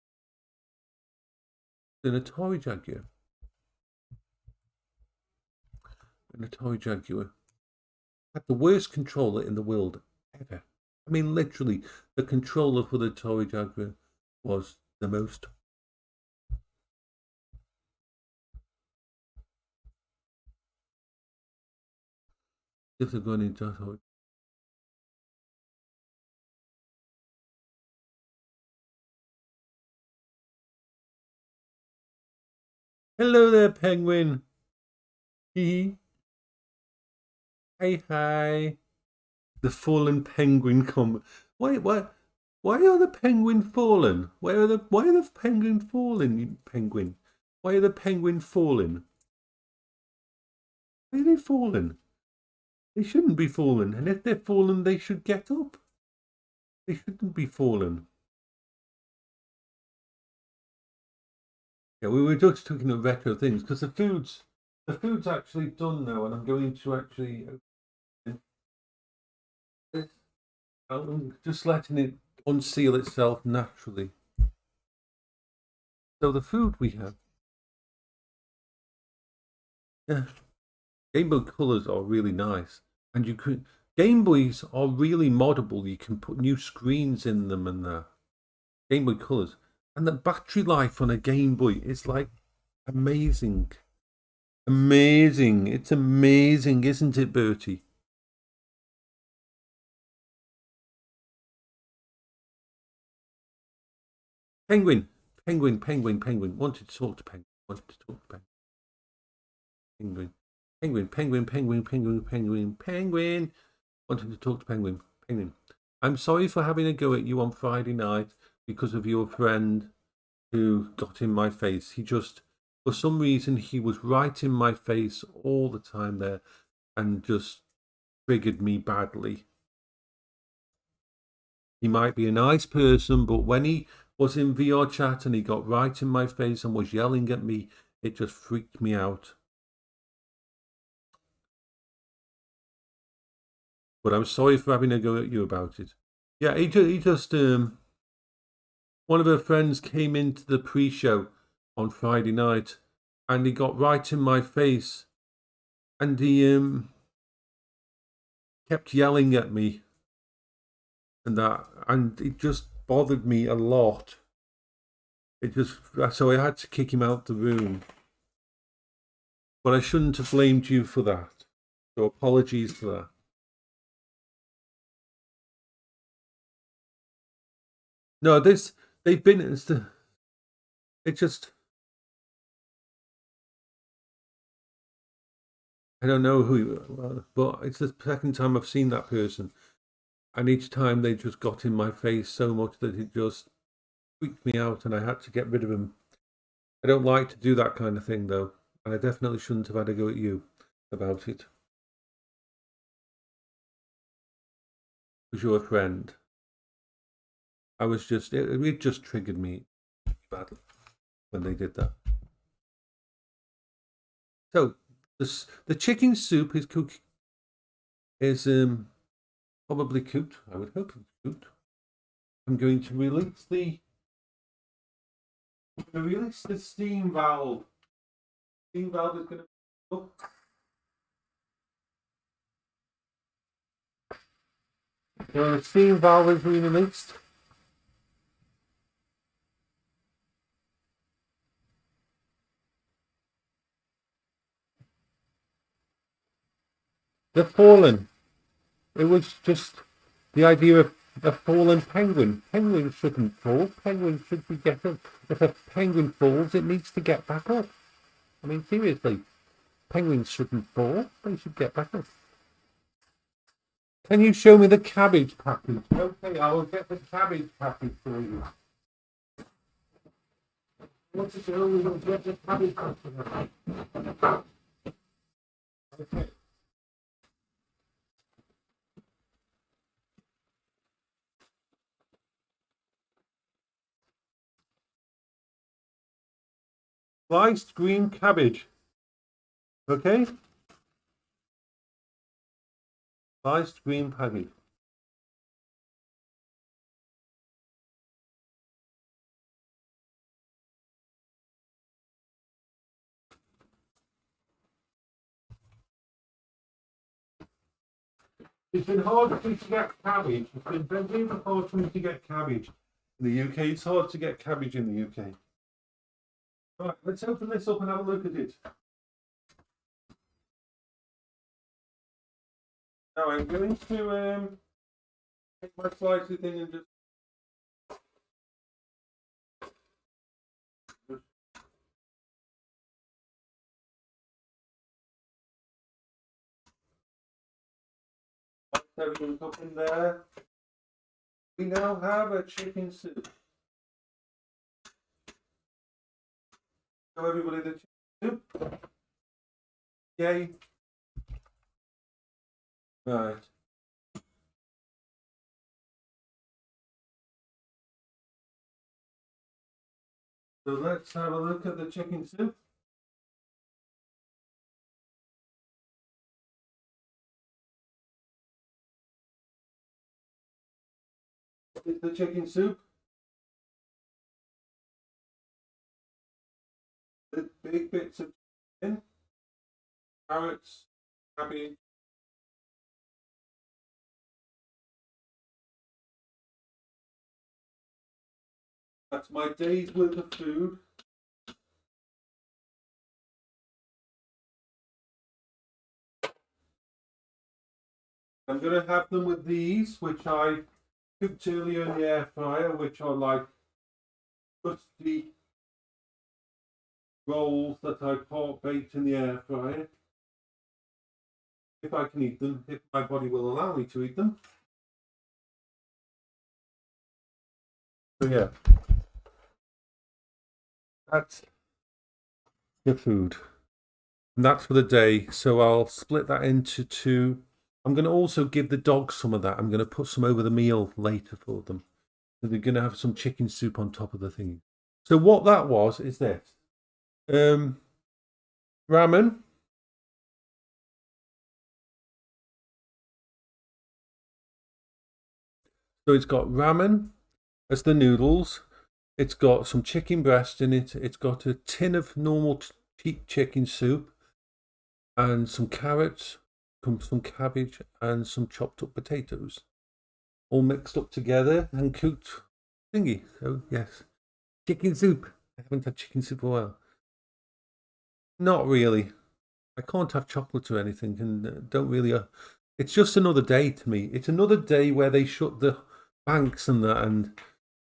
An Atari Jaguar. An Atari Jaguar. Had the worst controller in the world ever. I mean, literally, the controller for the Atari Jaguar was the most. If they're going into Atari. Hello there, penguin. Hee. Hey, hi. The fallen penguin come. Why are the penguin fallen? Why are the penguin fallen, penguin? Why are the penguin fallen? Why are they fallen? They shouldn't be fallen. And if they're fallen, they should get up. They shouldn't be fallen. Yeah, we were just talking of retro things because the food's actually done now, and I'm going to actually. I'm just letting it unseal itself naturally. So the food we have. Yeah. Rainbow colours are really nice. And you could, Game Boys are really moddable. You can put new screens in them and Game Boy Colors. And the battery life on a Game Boy is like amazing. Amazing. It's amazing, isn't it, Bertie? Penguin. Penguin. Wanted to talk to Penguin. Wanted to talk to Penguin. Penguin. Wanted to talk to Penguin. I'm sorry for having a go at you on Friday night because of your friend who got in my face. He just, for some reason, he was right in my face all the time there and just triggered me badly. He might be a nice person, but when he was in VRchat and he got right in my face and was yelling at me, it just freaked me out. But I'm sorry for having a go at you about it. Yeah, he just one of her friends came into the pre-show on Friday night and he got right in my face and he kept yelling at me and it just bothered me a lot. So I had to kick him out the room. But I shouldn't have blamed you for that. So apologies for that. No, they've been it just I don't know who, but it's the second time I've seen that person, and each time they just got in my face so much that it just freaked me out, and I had to get rid of him. I don't like to do that kind of thing though, and I definitely shouldn't have had a go at you about it because you're a friend. I was just it just triggered me badly when they did that. So the chicken soup is probably cooked. I would hope it's cooked. I'm going to release the steam valve. Steam valve is going to. Oh, the steam valve is being released. They're fallen. It was just the idea of a fallen penguin. Penguins shouldn't fall. Penguins should be get up. If a penguin falls, it needs to get back up. I mean, seriously, penguins shouldn't fall. They should get back up. Can you show me the cabbage package? Okay, I will get the cabbage package for you. What to do? We will get the cabbage package. Okay. Sliced green cabbage. Okay? Sliced green cabbage. It's been hard for me to get cabbage. It's been very hard for me to get cabbage in the UK. It's hard to get cabbage in the UK. Right, let's open this up and have a look at it. Now I'm going to take my slicey thing and just slice everything up in there. We now have a chicken soup. Show everybody the chicken soup. Yay. Right. So let's have a look at the chicken soup. It's the chicken soup. The big bits of chicken, carrots, cabbage, That's my day's worth of food. I'm going to have them with these, which I cooked earlier in the air fryer, which are like crusty rolls that I part baked in the air fryer. If I can eat them, if my body will allow me to eat them. So yeah, that's your food. And that's for the day. So I'll split that into two. I'm going to also give the dogs some of that. I'm going to put some over the meal later for them. So they're going to have some chicken soup on top of the thing. So what that was is this. Ramen. So it's got ramen as the noodles. It's got some chicken breast in it. It's got a tin of normal chicken soup and some carrots, some cabbage, and some chopped up potatoes, all mixed up together and cooked thingy. So yes, chicken soup. I haven't had chicken soup for a while. Not really. I can't have chocolate or anything, and don't really. It's just another day to me. It's another day where they shut the banks and that, and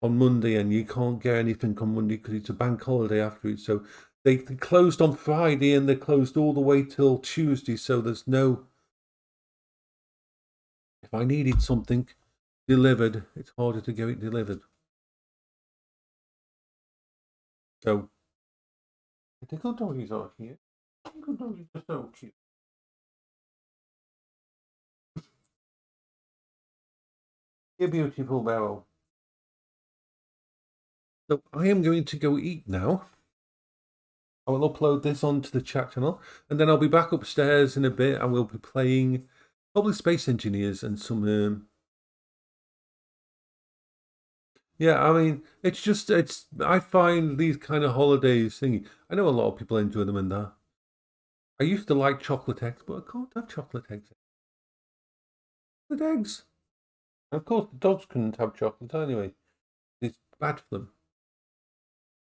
on Monday, and you can't get anything on Monday because it's a bank holiday after it. So they closed on Friday and they closed all the way till Tuesday. So there's no. If I needed something delivered, it's harder to get it delivered. So the good doggies are here. The good doggies are so cute. You're beautiful, Beryl. So I am going to go eat now. I will upload this onto the chat channel, and then I'll be back upstairs in a bit, and we'll be playing probably Space Engineers and some. Yeah, I mean, it's. I find these kind of holidays thingy. I know a lot of people enjoy them and that. I used to like chocolate eggs, but I can't have chocolate eggs. Chocolate eggs. Of course, the dogs couldn't have chocolate anyway. It's bad for them.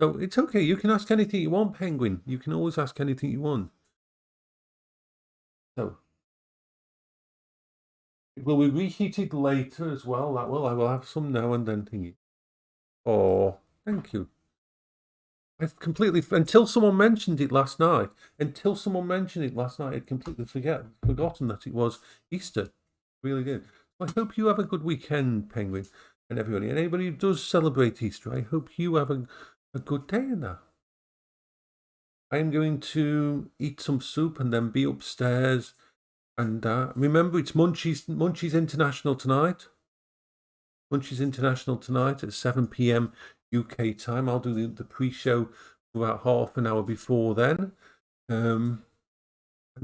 So it's okay. You can ask anything you want, Penguin. You can always ask anything you want. So it will be reheated later as well. That will. I will have some now and then thingy. Oh, thank you. I've completely until someone mentioned it last night. I'd completely forgotten that it was Easter. Really did. I hope you have a good weekend, Penguin, and everybody. And anybody who does celebrate Easter, I hope you have a good day in that. I am going to eat some soup and then be upstairs. And remember, it's Munchies International tonight. Munchies International tonight at 7 p.m. UK time. I'll do the pre-show for about half an hour before then, and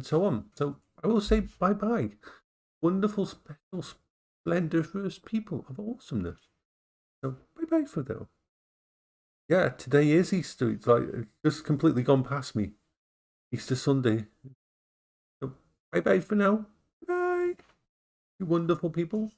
so on. So I will say bye-bye. Wonderful, special, splendiferous people of awesomeness. So bye-bye for now. Yeah, today is Easter. It's like it's just completely gone past me. Easter Sunday. So bye-bye for now. Bye. You wonderful people.